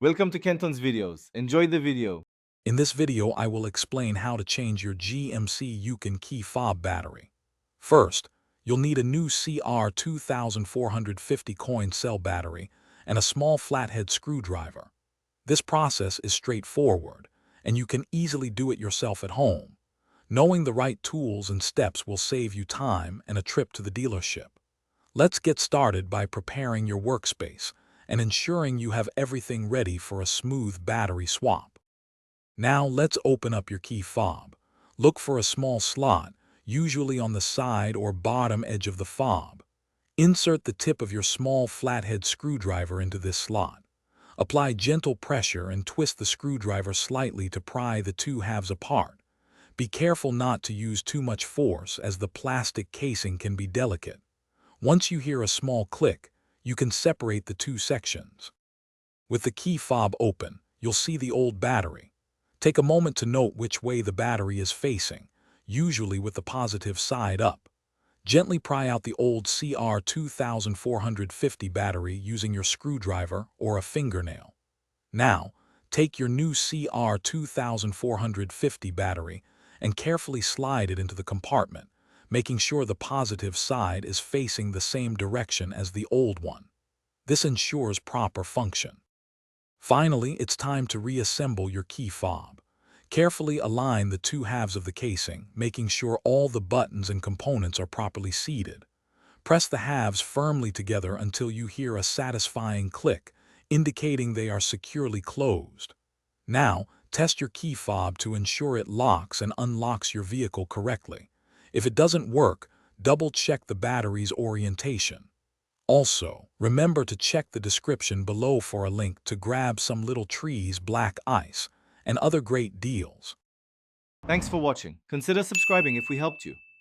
Welcome to Kenton's videos. Enjoy the video. In this video, I will explain how to change your GMC Yukon key fob battery. First, you'll need a new CR2450 coin cell battery and a small flathead screwdriver. This process is straightforward, and you can easily do it yourself at home. Knowing the right tools and steps will save you time and a trip to the dealership. Let's get started by preparing your workspace and ensuring you have everything ready for a smooth battery swap. Now let's open up your key fob. Look for a small slot, usually on the side or bottom edge of the fob. Insert the tip of your small flathead screwdriver into this slot. Apply gentle pressure and twist the screwdriver slightly to pry the two halves apart. Be careful not to use too much force, as the plastic casing can be delicate. Once you hear a small click, you can separate the two sections. With the key fob open, you'll see the old battery. Take a moment to note which way the battery is facing, usually with the positive side up. Gently pry out the old CR2450 battery using your screwdriver or a fingernail. Now, take your new CR2450 battery and carefully slide it into the compartment, making sure the positive side is facing the same direction as the old one. This ensures proper function. Finally, it's time to reassemble your key fob. Carefully align the two halves of the casing, making sure all the buttons and components are properly seated. Press the halves firmly together until you hear a satisfying click, indicating they are securely closed. Now, test your key fob to ensure it locks and unlocks your vehicle correctly. If it doesn't work, double-check the battery's orientation. Also, remember to check the description below for a link to grab some Little Trees black ice and other great deals. Thanks for watching. Consider subscribing if we helped you.